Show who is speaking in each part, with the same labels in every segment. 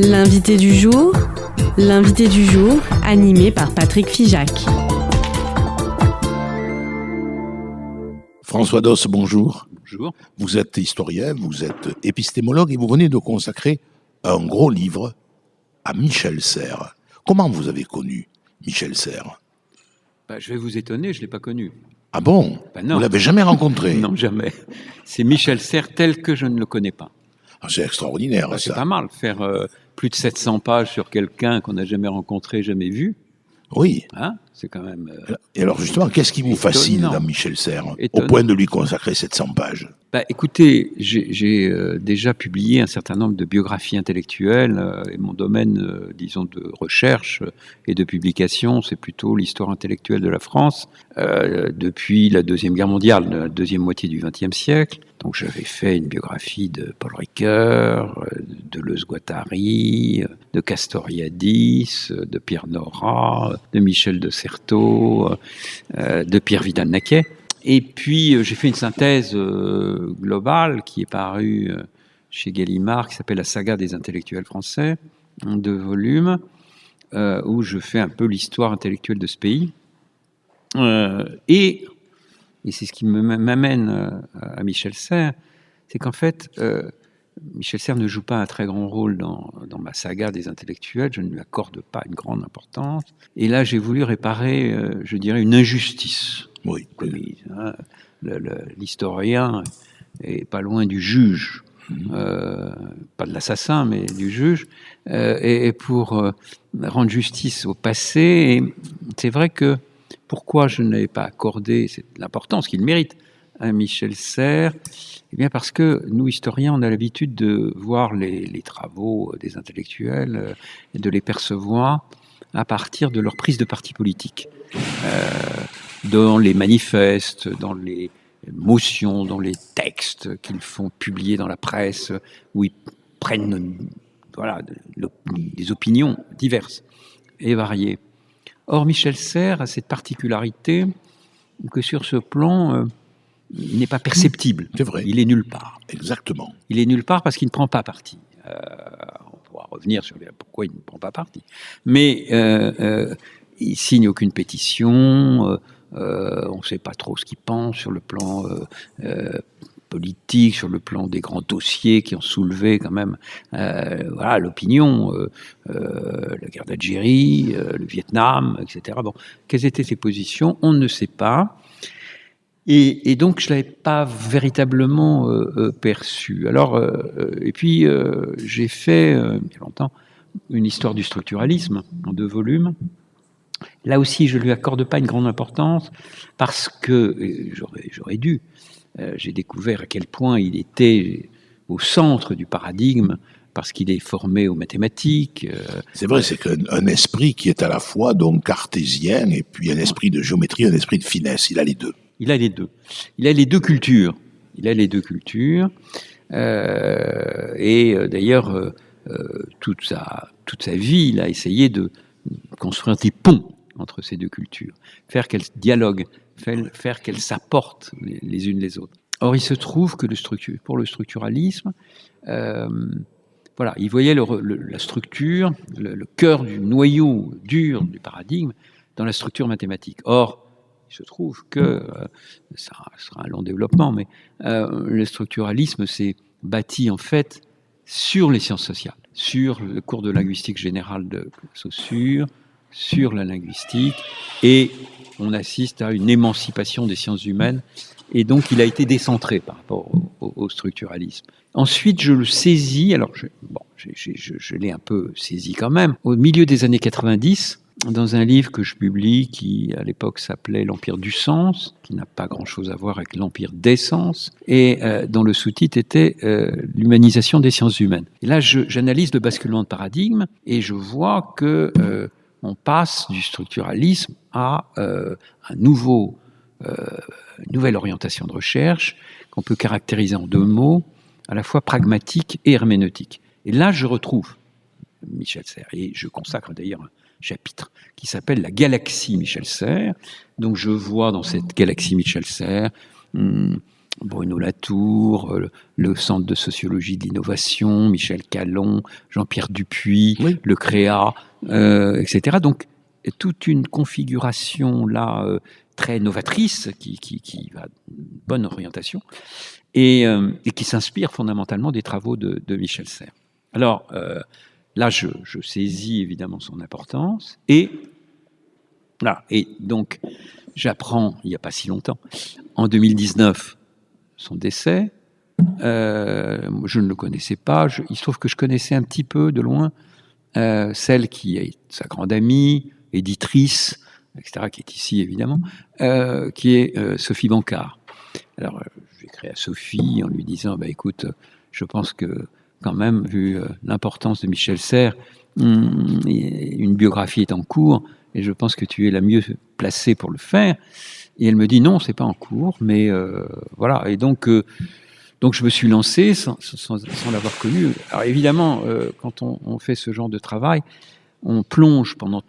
Speaker 1: L'invité du jour, animé par Patrick Figeac.
Speaker 2: François Doss, bonjour.
Speaker 3: Bonjour.
Speaker 2: Vous êtes historien, vous êtes épistémologue et vous venez de consacrer un gros livre à Michel Serres. Comment vous avez connu Michel Serres ?
Speaker 3: Je vais vous étonner, je ne l'ai pas connu.
Speaker 2: Ah bon ?
Speaker 3: Non.
Speaker 2: Vous l'avez jamais rencontré ?
Speaker 3: Non, jamais. C'est Michel Serres tel que je ne le connais pas.
Speaker 2: Ah, c'est extraordinaire, ça.
Speaker 3: C'est pas mal, faire plus de 700 pages sur quelqu'un qu'on n'a jamais rencontré, jamais vu.
Speaker 2: Oui.
Speaker 3: C'est quand même...
Speaker 2: Et alors justement, qu'est-ce qui vous fascine dans Michel Serres, au point de lui consacrer 700 pages ?
Speaker 3: Écoutez, j'ai déjà publié un certain nombre de biographies intellectuelles et mon domaine, disons, de recherche et de publication, c'est plutôt l'histoire intellectuelle de la France depuis la Deuxième Guerre mondiale, la deuxième moitié du XXe siècle. Donc j'avais fait une biographie de Paul Ricoeur, de Deleuze-Guattari, de Castoriadis, de Pierre Nora, de Michel de Certeau, de Pierre Vidal-Naquet. Et puis, j'ai fait une synthèse globale qui est parue chez Gallimard, qui s'appelle La saga des intellectuels français, en 2 volumes, où je fais un peu l'histoire intellectuelle de ce pays. Et c'est ce qui m'amène à Michel Serres, c'est qu'en fait, Michel Serres ne joue pas un très grand rôle dans ma saga des intellectuels, je ne lui accorde pas une grande importance. Et là, j'ai voulu réparer, je dirais, une injustice.
Speaker 2: Oui.
Speaker 3: L'historien est pas loin du juge, pas de l'assassin, mais du juge, et pour rendre justice au passé. Et c'est vrai que pourquoi je n'avais pas accordé l'importance qu'il mérite à Michel Serres, eh bien parce que nous, historiens, on a l'habitude de voir les travaux des intellectuels et de les percevoir à partir de leur prise de parti politique. Dans les manifestes, dans les motions, dans les textes qu'ils font publier dans la presse, où ils prennent des opinions diverses et variées. Or, Michel Serres a cette particularité que sur ce plan, il n'est pas perceptible.
Speaker 2: C'est vrai.
Speaker 3: Il est nulle part.
Speaker 2: Exactement.
Speaker 3: Il est nulle part parce qu'il ne prend pas parti. On pourra revenir sur pourquoi il ne prend pas parti. Mais il signe aucune pétition. On ne sait pas trop ce qu'il pense sur le plan politique, sur le plan des grands dossiers qui ont soulevé quand même l'opinion, la guerre d'Algérie, le Vietnam, etc. Bon, quelles étaient ses positions ? On ne sait pas. Et donc, je ne l'avais pas véritablement perçu. Alors, et puis, j'ai fait, il y a longtemps, une histoire du structuralisme en 2 volumes. Là aussi, je ne lui accorde pas une grande importance parce que, j'aurais dû, j'ai découvert à quel point il était au centre du paradigme parce qu'il est formé aux mathématiques.
Speaker 2: C'est vrai, c'est qu'un esprit qui est à la fois donc cartésien et puis un esprit de géométrie, un esprit de finesse. Il a les deux.
Speaker 3: Il a les deux. Il a les deux cultures. Et d'ailleurs, toute sa vie, il a essayé de construire des ponts entre ces 2 cultures, faire qu'elles dialoguent, faire qu'elles s'apportent les unes les autres. Or, il se trouve que pour le structuralisme, il voyait la structure, le cœur du noyau dur du paradigme dans la structure mathématique. Or, il se trouve que, ça sera un long développement, mais le structuralisme s'est bâti en fait sur les sciences sociales, sur le cours de linguistique générale de Saussure, sur la linguistique, et on assiste à une émancipation des sciences humaines, et donc il a été décentré par rapport au structuralisme. Ensuite, je le saisis, alors je l'ai un peu saisi quand même, au milieu des années 90, dans un livre que je publie qui, à l'époque, s'appelait L'Empire du sens, qui n'a pas grand-chose à voir avec l'Empire des sens, et dont le sous-titre était L'humanisation des sciences humaines. Et là, j'analyse le basculement de paradigme, et je vois que on passe du structuralisme à une nouvelle orientation de recherche qu'on peut caractériser en 2 mots, à la fois pragmatique et herméneutique. Et là, je retrouve Michel Serres, et je consacre d'ailleurs un chapitre qui s'appelle La galaxie Michel Serres. Donc je vois dans cette galaxie Michel Serres Bruno Latour, le Centre de sociologie de l'innovation, Michel Callon, Jean-Pierre Dupuis,
Speaker 2: Oui.
Speaker 3: le CREA, etc. Donc, toute une configuration là très novatrice qui va d'une bonne orientation et qui s'inspire fondamentalement des travaux de Michel Serres. Alors, là, je saisis évidemment son importance et donc, j'apprends, il n'y a pas si longtemps, en 2019, son décès. Je ne le connaissais pas. Il se trouve que je connaissais un petit peu de loin celle qui est sa grande amie, éditrice, etc., qui est ici évidemment, qui est Sophie Bancard. Alors, j'ai écrit à Sophie en lui disant, écoute, je pense que quand même, vu l'importance de Michel Serres, une biographie est en cours, et je pense que tu es la mieux placée pour le faire. Et elle me dit non, c'est pas en cours, mais voilà. Et donc je me suis lancé sans l'avoir connu. Alors évidemment, quand on fait ce genre de travail, on plonge pendant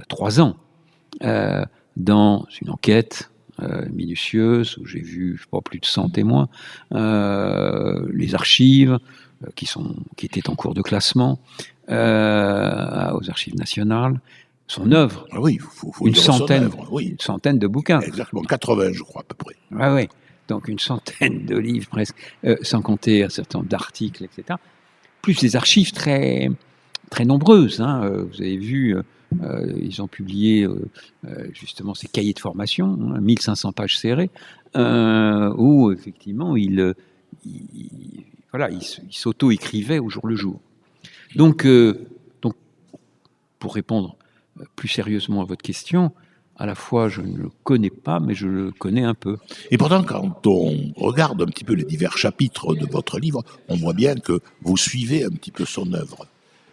Speaker 3: 3 ans dans une enquête minutieuse où j'ai vu, je crois, plus de 100 témoins, les archives qui étaient en cours de classement aux archives nationales. Son œuvre,
Speaker 2: Ah oui, faut
Speaker 3: une
Speaker 2: dire
Speaker 3: centaine,
Speaker 2: son œuvre, oui.
Speaker 3: une centaine de bouquins.
Speaker 2: Exactement, 80, je crois, à peu près.
Speaker 3: Ah oui, donc une centaine de livres presque, sans compter un certain nombre d'articles, etc. Plus des archives très, très nombreuses. Hein. Vous avez vu, ils ont publié justement ces cahiers de formation, 1500 pages serrées, où effectivement il s'auto-écrivait au jour le jour. Donc, pour répondre plus sérieusement à votre question, à la fois je ne le connais pas, mais je le connais un peu.
Speaker 2: Et pourtant, quand on regarde un petit peu les divers chapitres de votre livre, on voit bien que vous suivez un petit peu son œuvre.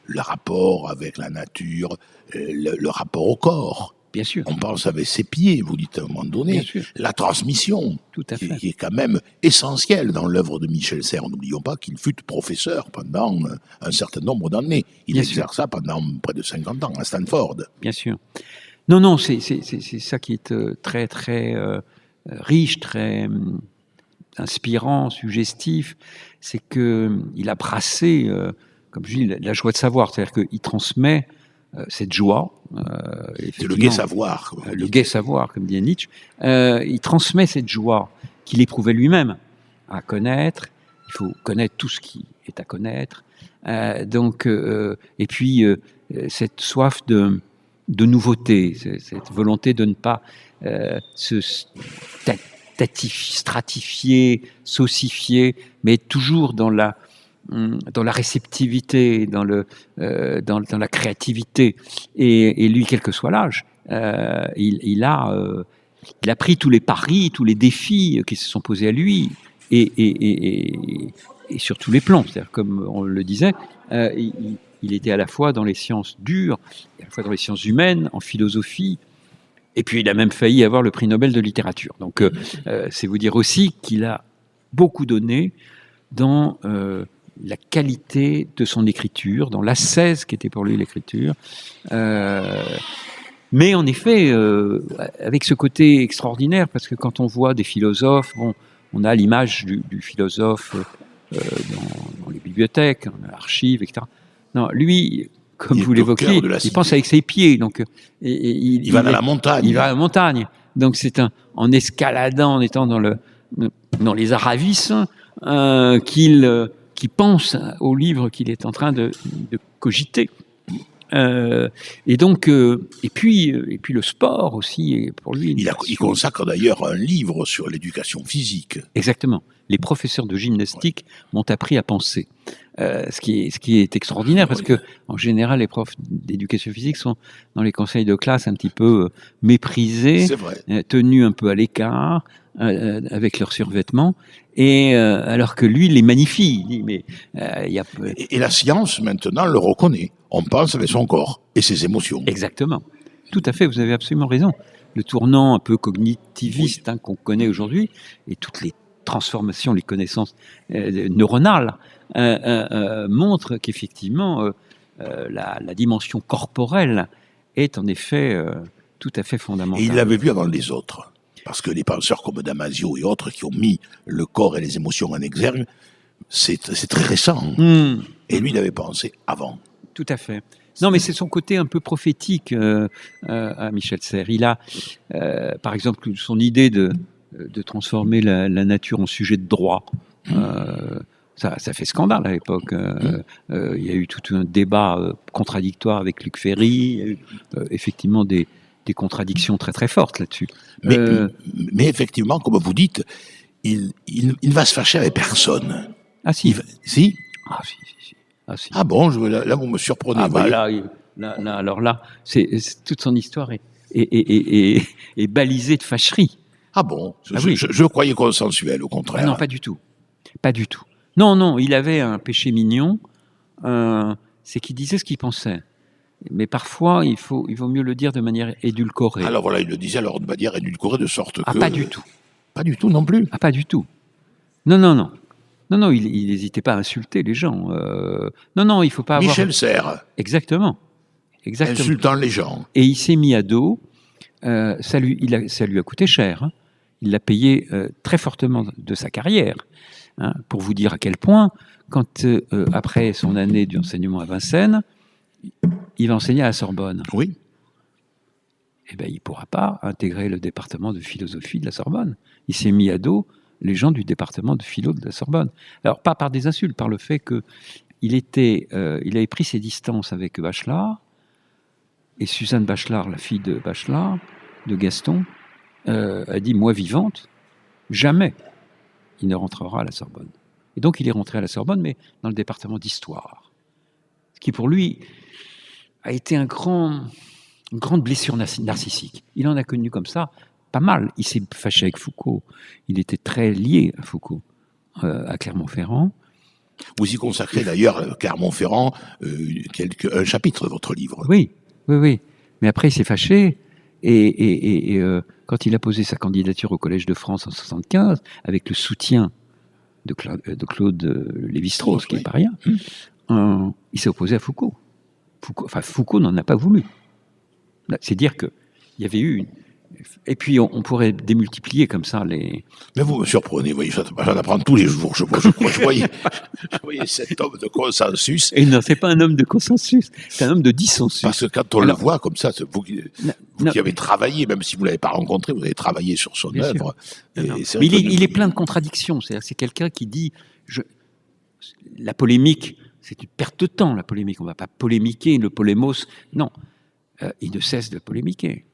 Speaker 2: Le rapport avec la nature, le rapport au corps.
Speaker 3: Bien sûr.
Speaker 2: On pense avec ses pieds, vous dites à un moment donné.
Speaker 3: Bien sûr.
Speaker 2: La transmission,
Speaker 3: Tout à fait.
Speaker 2: qui est quand même essentielle dans l'œuvre de Michel Serres. N'oublions pas qu'il fut professeur pendant un certain nombre d'années. Il
Speaker 3: Bien
Speaker 2: exerça pendant près de 50 ans à Stanford.
Speaker 3: Bien sûr. Non, c'est ça qui est très, très riche, très inspirant, suggestif. C'est qu'il a brassé, comme je dis, la joie de savoir. C'est-à-dire qu'il transmet cette joie.
Speaker 2: C'est le gai savoir.
Speaker 3: Le gai savoir, comme dit Nietzsche. Il transmet cette joie qu'il éprouvait lui-même à connaître. Il faut connaître tout ce qui est à connaître. Et puis, cette soif de nouveauté, cette volonté de ne pas se stratifier, saucifier, mais toujours dans la réceptivité, dans la créativité. Et lui, quel que soit l'âge, il a pris tous les paris, tous les défis qui se sont posés à lui, et sur tous les plans. C'est-à-dire, comme on le disait, il était à la fois dans les sciences dures, à la fois dans les sciences humaines, en philosophie, et puis il a même failli avoir le prix Nobel de littérature. Donc, c'est vous dire aussi qu'il a beaucoup donné dans la qualité de son écriture, dans l'ascèse qu'était pour lui l'écriture. Mais en effet, avec ce côté extraordinaire, parce que quand on voit des philosophes, on a l'image du philosophe dans les bibliothèques, dans l'archive, etc. Non, lui, comme vous l'évoquiez, il pense avec ses pieds. Donc,
Speaker 2: il va dans la montagne.
Speaker 3: Il va à la montagne. Donc, c'est en escaladant, en étant dans les Aravis, qu'il pense au livre qu'il est en train de cogiter. Et puis le sport aussi, pour lui.
Speaker 2: Il consacre d'ailleurs un livre sur l'éducation physique.
Speaker 3: Exactement. Les professeurs de gymnastique m'ont appris à penser. Ce qui est extraordinaire, parce que en général, les profs d'éducation physique sont dans les conseils de classe un petit peu méprisés, tenus un peu à l'écart, avec leurs survêtements, et alors que lui les magnifie. Il dit, mais,
Speaker 2: et la science maintenant le reconnaît. On pense avec son corps et ses émotions.
Speaker 3: Exactement. Tout à fait, vous avez absolument raison. Le tournant un peu cognitiviste qu'on connaît aujourd'hui, et toutes les transformations, les connaissances neuronales, montrent qu'effectivement, la dimension corporelle est en effet tout à fait fondamentale.
Speaker 2: Et il l'avait vu avant les autres. Parce que les penseurs comme Damasio et autres qui ont mis le corps et les émotions en exergue, c'est très récent. Et lui, il avait pensé avant.
Speaker 3: Tout à fait. Non, mais c'est son côté un peu prophétique à Michel Serres. Il a, par exemple, son idée de transformer la nature en sujet de droit. Ça fait scandale à l'époque. Il y a eu tout un débat contradictoire avec Luc Ferry. Il y a eu effectivement des contradictions très très fortes là-dessus.
Speaker 2: Mais effectivement, comme vous dites, il ne va se fâcher avec personne.
Speaker 3: Ah si.
Speaker 2: Si.
Speaker 3: Ah si.
Speaker 2: Ah bon, là vous me surprenez.
Speaker 3: Alors là, toute son histoire est balisée de fâcherie.
Speaker 2: Ah bon, je croyais consensuel, au contraire.
Speaker 3: Ah non, pas du tout. Pas du tout. Non, il avait un péché mignon, c'est qu'il disait ce qu'il pensait. Mais parfois, il vaut mieux le dire de manière édulcorée.
Speaker 2: Alors voilà, il le disait alors de manière édulcorée, de sorte que...
Speaker 3: Ah, pas du tout.
Speaker 2: Pas du tout non plus.
Speaker 3: Ah, pas du tout. Non, il n'hésitait pas à insulter les gens. Non, il ne faut pas avoir...
Speaker 2: Michel Serres.
Speaker 3: Exactement.
Speaker 2: Insultant les gens.
Speaker 3: Et il s'est mis à dos. Ça lui a coûté cher. Hein. Il l'a payé très fortement de sa carrière. Hein, pour vous dire à quel point, quand après son année d'enseignement à Vincennes, il va enseigner à la Sorbonne.
Speaker 2: Oui.
Speaker 3: Eh bien, il ne pourra pas intégrer le département de philosophie de la Sorbonne. Il s'est mis à dos les gens du département de philo de la Sorbonne. Alors, pas par des insultes, par le fait qu'il avait pris ses distances avec Bachelard, et Suzanne Bachelard, la fille de Bachelard, de Gaston, a dit, moi vivante, jamais il ne rentrera à la Sorbonne. Et donc, il est rentré à la Sorbonne, mais dans le département d'histoire. Ce qui, pour lui, a été une grande blessure narcissique. Il en a connu comme ça pas mal. Il s'est fâché avec Foucault. Il était très lié à Foucault, à Clermont-Ferrand.
Speaker 2: Vous y consacrez d'ailleurs, Clermont-Ferrand, un chapitre de votre livre.
Speaker 3: Oui. Mais après, il s'est fâché. Et quand il a posé sa candidature au Collège de France en 1975, avec le soutien de Claude Lévi-Strauss, qui n'est pas rien, il s'est opposé à Foucault. Foucault n'en a pas voulu. C'est dire qu'il y avait eu Et puis on pourrait démultiplier comme ça les...
Speaker 2: Mais vous me surprenez, vous voyez, j'en apprends tous les jours. Je voyais cet homme de consensus.
Speaker 3: Et non, c'est pas un homme de consensus, c'est un homme de dissensus.
Speaker 2: Parce que quand on le voit comme ça, vous qui avez travaillé, même si vous ne l'avez pas rencontré, vous avez travaillé sur son œuvre.
Speaker 3: Mais il est plein de contradictions. C'est quelqu'un qui dit... La polémique, c'est une perte de temps, la polémique. On ne va pas polémiquer, le polémos. Non, il ne cesse de polémiquer.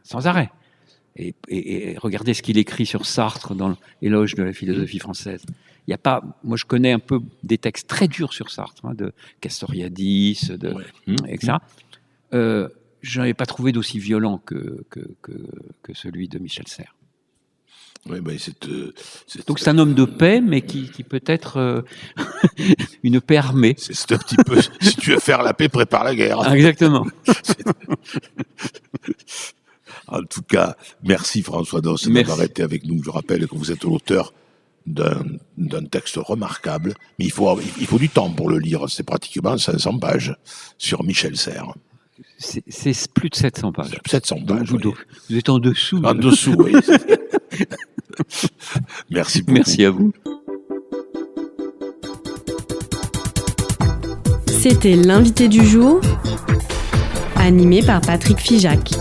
Speaker 3: Sans arrêt. Et regardez ce qu'il écrit sur Sartre dans l'éloge de la philosophie française. Il y a pas, moi je connais un peu des textes très durs sur Sartre, de Castoriadis, etc. Je n'avais pas trouvé d'aussi violent que celui de Michel Serres.
Speaker 2: Oui, ben
Speaker 3: donc c'est un homme de paix, mais qui peut être une paix armée.
Speaker 2: C'est un petit peu, si tu veux faire la paix, prépare la guerre.
Speaker 3: Ah, exactement.
Speaker 2: En tout cas, merci François Doss d'avoir été avec nous. Je rappelle que vous êtes l'auteur d'un texte remarquable, mais il faut du temps pour le lire. C'est pratiquement 500 pages sur Michel Serres.
Speaker 3: C'est plus de 700 pages.
Speaker 2: 700 pages.
Speaker 3: Vous êtes en dessous.
Speaker 2: En dessous, oui. Merci beaucoup.
Speaker 3: Merci à vous.
Speaker 1: C'était l'invité du jour, animé par Patrick Figeac.